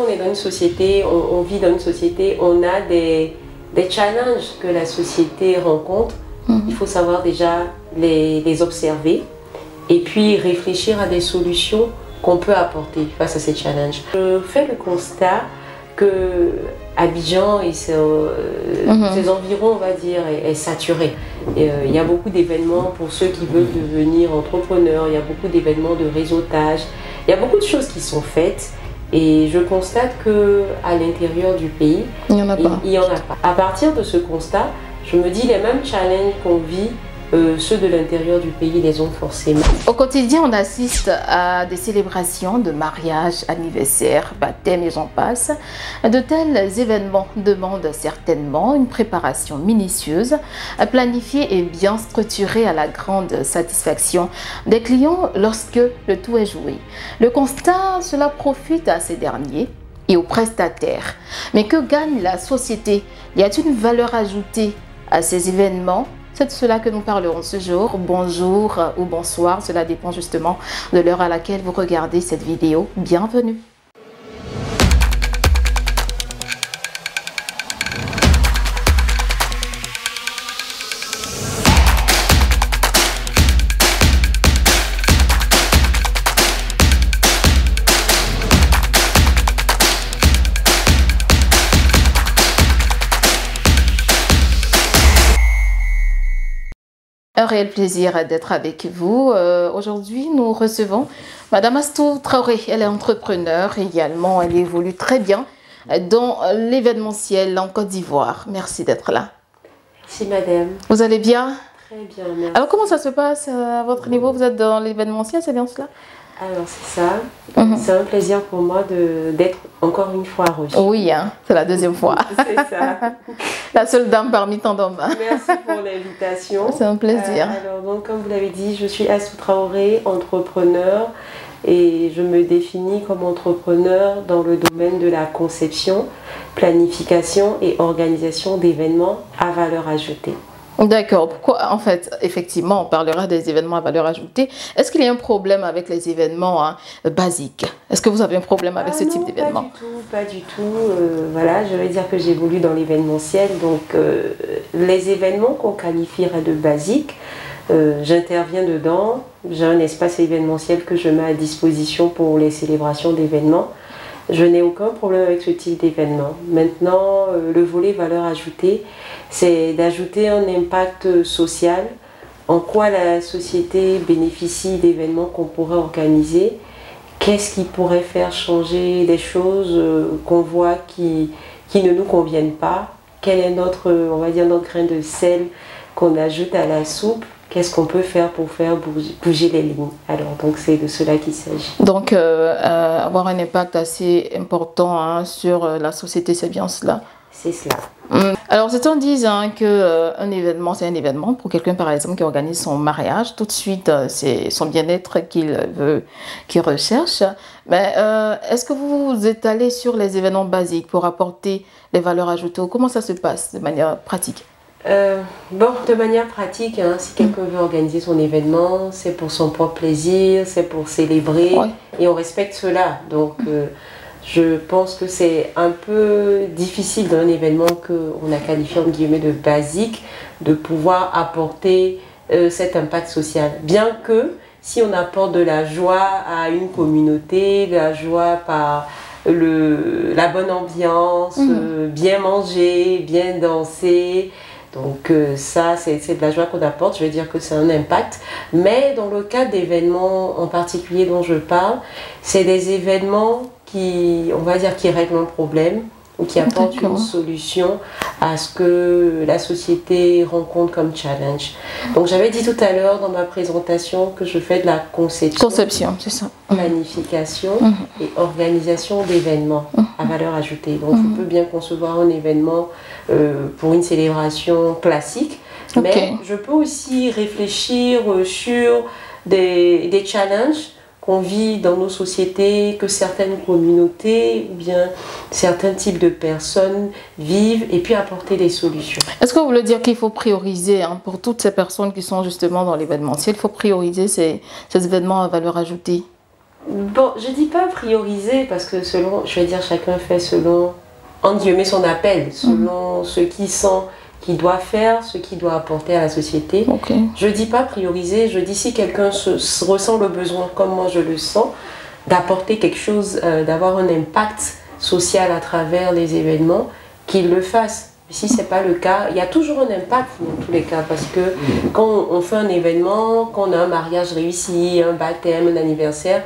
qu'on est dans une société, on vit dans une société, on a des challenges que la société rencontre. Il faut savoir déjà les observer et puis réfléchir à des solutions qu'on peut apporter face à ces challenges. Je fais le constat que Abidjan et ses environs, on va dire, est saturé. Il y a beaucoup d'événements pour ceux qui veulent devenir entrepreneurs, il y a beaucoup d'événements de réseautage, il y a beaucoup de choses qui sont faites. Et je constate qu'à l'intérieur du pays, il n'y en a pas. À partir de ce constat, je me dis les mêmes challenges qu'on vit, ceux de l'intérieur du pays les ont forcément. Au quotidien, on assiste à des célébrations de mariage, anniversaire, baptême et j'en passe. De tels événements demandent certainement une préparation minutieuse, planifiée et bien structurée à la grande satisfaction des clients lorsque le tout est joué. Le constat, cela profite à ces derniers et aux prestataires. Mais que gagne la société? Y a-t-il une valeur ajoutée à ces événements? C'est de cela que nous parlerons ce jour. Bonjour ou bonsoir, cela dépend justement de l'heure à laquelle vous regardez cette vidéo. Bienvenue. Un réel plaisir d'être avec vous. Aujourd'hui, nous recevons Madame Astou Traoré. Elle est entrepreneure également. Elle évolue très bien dans l'événementiel en Côte d'Ivoire. Merci d'être là. Merci Madame. Vous allez bien? Très bien, merci. Alors comment ça se passe à votre niveau? Vous êtes dans l'événementiel, c'est bien cela? Alors c'est ça. C'est un plaisir pour moi d'être encore une fois reçue. Oui, hein, c'est la deuxième fois. C'est ça. La seule dame parmi tant d'hommes. Merci pour l'invitation. C'est un plaisir. Alors donc, comme vous l'avez dit, je suis Astou Traoré, entrepreneur, et je me définis comme entrepreneur dans le domaine de la conception, planification et organisation d'événements à valeur ajoutée. D'accord. Pourquoi, en fait, effectivement, on parlera des événements à valeur ajoutée. Est-ce qu'il y a un problème avec les événements basiques? Est-ce que vous avez un problème avec ce type d'événement? Pas du tout. Voilà, je vais dire que j'évolue dans l'événementiel. Donc, les événements qu'on qualifierait de basiques, j'interviens dedans. J'ai un espace événementiel que je mets à disposition pour les célébrations d'événements. Je n'ai aucun problème avec ce type d'événement. Maintenant, le volet valeur ajoutée, c'est d'ajouter un impact social, en quoi la société bénéficie d'événements qu'on pourrait organiser, qu'est-ce qui pourrait faire changer les choses qu'on voit qui ne nous conviennent pas, quel est notre, on va dire, notre grain de sel qu'on ajoute à la soupe. Qu'est-ce qu'on peut faire pour faire bouger les lignes? Alors, donc c'est de cela qu'il s'agit. Donc, avoir un impact assez important sur la société, c'est bien cela? C'est cela. Alors, certains disent qu'un événement, c'est un événement. Pour quelqu'un, par exemple, qui organise son mariage, tout de suite, c'est son bien-être qu'il recherche. Mais est-ce que vous vous êtes allé sur les événements basiques pour apporter les valeurs ajoutées? Comment ça se passe de manière pratique? Bon, de manière pratique, si quelqu'un veut organiser son événement, c'est pour son propre plaisir, c'est pour célébrer, et on respecte cela. Donc, je pense que c'est un peu difficile dans un événement qu'on a qualifié en guillemets de basique, de pouvoir apporter cet impact social. Bien que, si on apporte de la joie à une communauté, de la joie par la bonne ambiance, bien manger, bien danser. Donc ça, c'est de la joie qu'on apporte, je veux dire que c'est un impact. Mais dans le cas d'événements en particulier dont je parle, c'est des événements qui, on va dire, qui règlent un problème ou qui apportent une solution à ce que la société rencontre comme challenge. Donc j'avais dit tout à l'heure dans ma présentation que je fais de la conception, c'est ça. Planification et organisation d'événements à valeur ajoutée. Donc je peux bien concevoir un événement pour une célébration classique, mais je peux aussi réfléchir sur des challenges qu'on vit dans nos sociétés, que certaines communautés ou bien certains types de personnes vivent, et puis apporter des solutions. Est-ce que vous voulez dire qu'il faut prioriser pour toutes ces personnes qui sont justement dans l'événementiel, il faut prioriser ces événements à valeur ajoutée? Bon, je dis pas prioriser parce que selon, je vais dire, chacun fait selon, entre guillemets, son appel, selon ce qu'il sent qu'il doit faire, ce qu'il doit apporter à la société. Je dis pas prioriser, je dis si quelqu'un ressent le besoin, comme moi je le sens, d'apporter quelque chose, d'avoir un impact social à travers les événements, qu'il le fasse. Si ce n'est pas le cas, il y a toujours un impact dans tous les cas, parce que quand on fait un événement, quand on a un mariage réussi, un baptême, un anniversaire,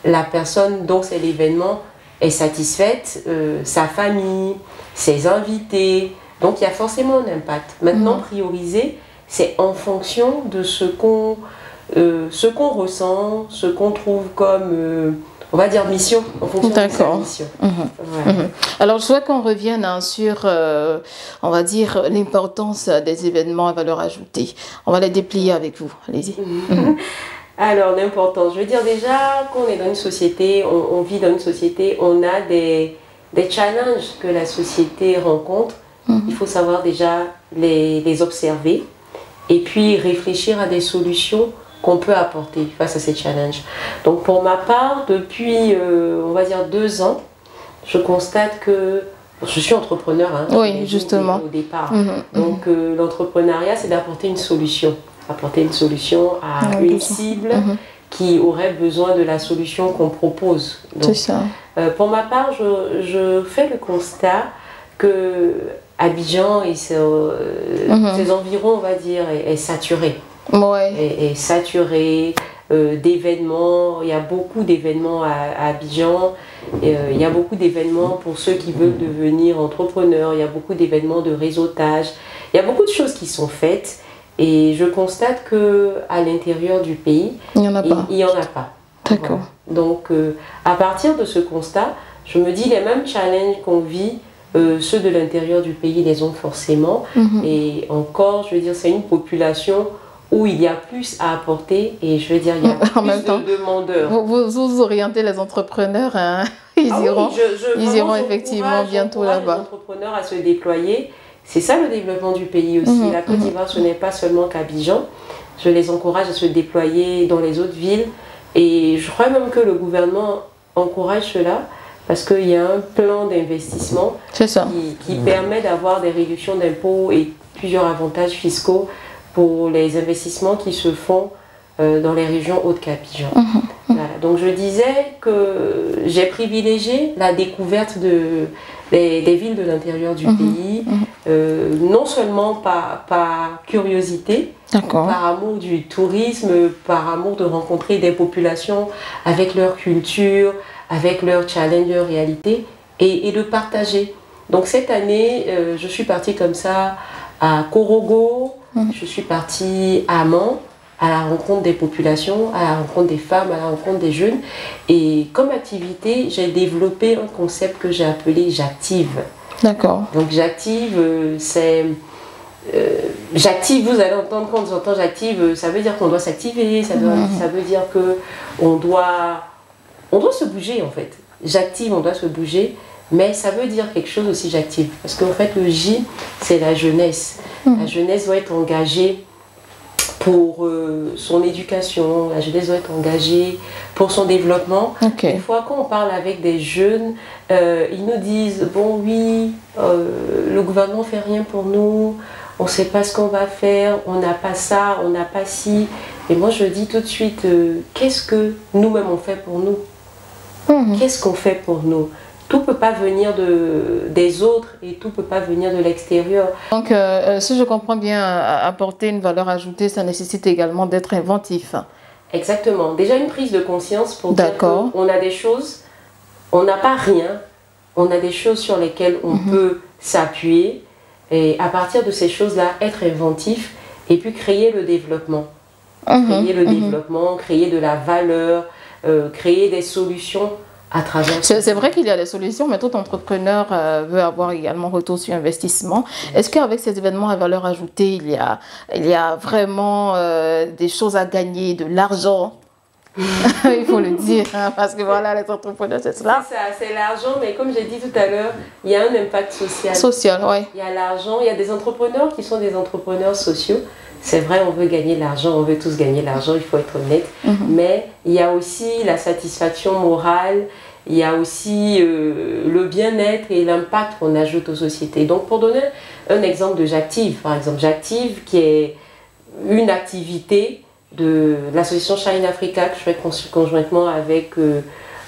la personne dont c'est l'événement est satisfaite, sa famille, ses invités, donc il y a forcément un impact. Maintenant, prioriser, c'est en fonction de ce qu'on ressent, ce qu'on trouve comme, on va dire, mission, en fonction de sa mission. Alors, je souhaite qu'on revienne sur, on va dire, l'importance des événements à valeur ajoutée. On va les déplier avec vous. Allez-y. Alors, l'importance, je veux dire déjà qu'on est dans une société, on vit dans une société, on a des challenges que la société rencontre. Il faut savoir déjà les observer et puis réfléchir à des solutions qu'on peut apporter face à ces challenges. Donc pour ma part, depuis on va dire 2 ans, je constate que je suis entrepreneur, hein, oui, justement, au départ. Donc l'entrepreneuriat, c'est d'apporter une solution à une cible qui aurait besoin de la solution qu'on propose. C'est ça. Pour ma part, je fais le constat que Abidjan et ses environs, on va dire, est saturé. Est saturé d'événements. Il y a beaucoup d'événements à Abidjan. Il y a beaucoup d'événements pour ceux qui veulent devenir entrepreneurs. Il y a beaucoup d'événements de réseautage. Il y a beaucoup de choses qui sont faites. Et je constate qu'à l'intérieur du pays, il n'y en a pas. D'accord. Voilà. Donc, à partir de ce constat, je me dis les mêmes challenges qu'on vit, ceux de l'intérieur du pays les ont forcément. Et encore, je veux dire, c'est une population où il y a plus à apporter et je veux dire, il y a plus de demandeurs. Vous orientez les entrepreneurs, hein. Ils iront effectivement bientôt là-bas. Les entrepreneurs à se déployer. C'est ça le développement du pays aussi. La Côte d'Ivoire, ce n'est pas seulement qu'Abidjan. Je les encourage à se déployer dans les autres villes. Et je crois même que le gouvernement encourage cela parce qu'il y a un plan d'investissement qui permet d'avoir des réductions d'impôts et plusieurs avantages fiscaux pour les investissements qui se font dans les régions hautes qu'Abidjan. Voilà. Donc je disais que j'ai privilégié la découverte des villes de l'intérieur du pays, non seulement par curiosité, par amour du tourisme, par amour de rencontrer des populations avec leur culture, avec leurs challenges, leur réalité, et de partager. Donc cette année, je suis partie comme ça à Korogo, je suis partie à Mans, à la rencontre des populations, à la rencontre des femmes, à la rencontre des jeunes. Et comme activité, j'ai développé un concept que j'ai appelé J'active. D'accord. Donc J'active, c'est... J'active, vous allez entendre quand on entend J'active, ça veut dire qu'on doit s'activer, ça veut dire qu'on doit se bouger en fait. J'active, on doit se bouger, mais ça veut dire quelque chose aussi J'active. Parce qu'en fait, le J, c'est la jeunesse. La jeunesse doit être engagée pour son éducation, la jeunesse doit être engagée pour son développement. Des fois, quand on parle avec des jeunes, ils nous disent « Bon, oui, le gouvernement ne fait rien pour nous, on ne sait pas ce qu'on va faire, on n'a pas ça, on n'a pas ci. » Et moi, je dis tout de suite qu'est-ce que nous-mêmes on fait pour nous? Qu'est-ce qu'on fait pour nous? Tout ne peut pas venir des autres et tout ne peut pas venir de l'extérieur. Donc, si je comprends bien, apporter une valeur ajoutée, ça nécessite également d'être inventif. Exactement. Déjà une prise de conscience pour dire qu'on a des choses, on n'a pas rien, on a des choses sur lesquelles on peut s'appuyer et à partir de ces choses-là, être inventif et puis créer le développement. Créer le développement, créer de la valeur, créer des solutions. C'est vrai qu'il y a des solutions, mais tout entrepreneur veut avoir également retour sur investissement. Est-ce qu'avec ces événements à valeur ajoutée, il y a vraiment des choses à gagner, de l'argent? Il faut le dire, hein, parce que voilà, les entrepreneurs, c'est cela. C'est ça, c'est l'argent, mais comme j'ai dit tout à l'heure, il y a un impact social. Social, oui. Il y a l'argent, il y a des entrepreneurs qui sont des entrepreneurs sociaux. C'est vrai, on veut gagner de l'argent, on veut tous gagner de l'argent, il faut être honnête. Mais il y a aussi la satisfaction morale, il y a aussi le bien-être et l'impact qu'on ajoute aux sociétés. Donc pour donner un exemple de J'Active, par exemple, J'Active qui est une activité de l'association Shine Africa que je fais conjointement avec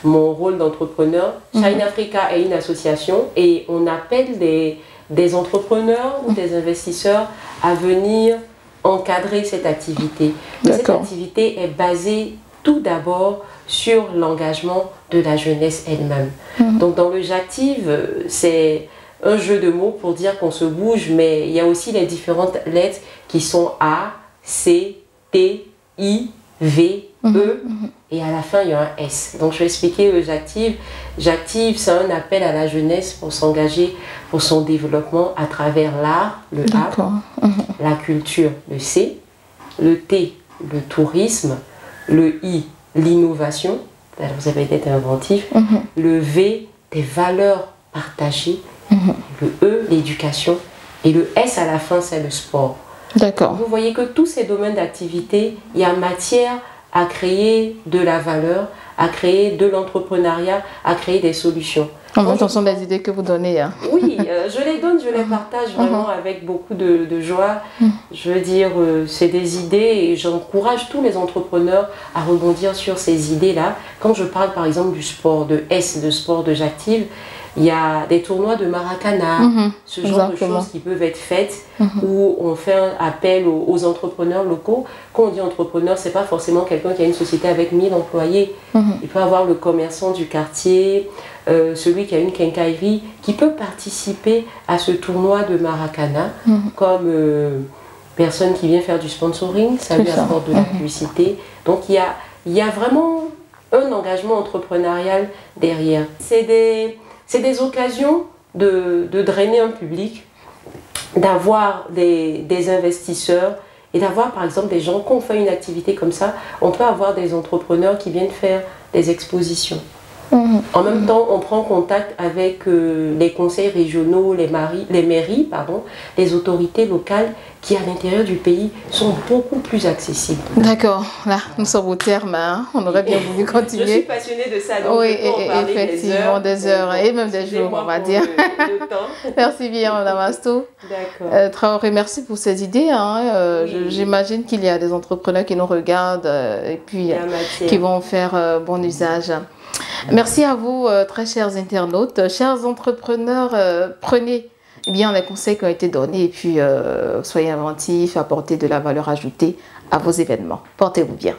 mon rôle d'entrepreneur. Shine Africa est une association et on appelle des entrepreneurs ou des investisseurs à venir encadrer cette activité. Cette activité est basée tout d'abord sur l'engagement de la jeunesse elle-même. Donc dans le J'Active, c'est un jeu de mots pour dire qu'on se bouge, mais il y a aussi les différentes lettres qui sont A, C, T, I, V, E, et à la fin il y a un S. Donc je vais expliquer J'Active. J'Active, c'est un appel à la jeunesse pour s'engager pour son développement à travers l'art, le A, la culture, le C, le T, le tourisme, le I, l'innovation, vous avez été inventif, le V, des valeurs partagées, le E, l'éducation, et le S à la fin, c'est le sport. D'accord. Vous voyez que tous ces domaines d'activité, il y a matière à créer de la valeur, à créer de l'entrepreneuriat, à créer des solutions. Ce sont des idées que vous donnez. Hein. Oui, je les donne, je les partage vraiment avec beaucoup de joie. Je veux dire, c'est des idées et j'encourage tous les entrepreneurs à rebondir sur ces idées-là. Quand je parle par exemple du sport, de S, de sport de J'Active, il y a des tournois de Maracana, ce genre de choses qui peuvent être faites où on fait un appel aux entrepreneurs locaux. Quand on dit entrepreneur, ce n'est pas forcément quelqu'un qui a une société avec 1000 employés. Il peut avoir le commerçant du quartier, celui qui a une quincaillerie, qui peut participer à ce tournoi de Maracana comme personne qui vient faire du sponsoring, ça lui apporte de la publicité. Donc il y a vraiment un engagement entrepreneurial derrière. C'est des occasions de drainer un public, d'avoir des investisseurs et d'avoir par exemple des gens, quand on fait une activité comme ça, on peut avoir des entrepreneurs qui viennent faire des expositions. En même temps, on prend contact avec les conseils régionaux, les mairies, les autorités locales qui, à l'intérieur du pays, sont beaucoup plus accessibles. D'accord, là, nous sommes au terme. Hein. On aurait bien voulu continuer. Je suis passionnée de ça, donc oui, je peux en parler effectivement, des heures et même des jours, on va dire. Le temps. Merci bien, Mme Astou. D'accord. Traoré, merci pour ces idées. Hein. J'imagine qu'il y a des entrepreneurs qui nous regardent et puis qui vont faire bon usage. Merci à vous, très chers internautes, chers entrepreneurs, prenez bien les conseils qui ont été donnés et puis soyez inventifs, apportez de la valeur ajoutée à vos événements. Portez-vous bien.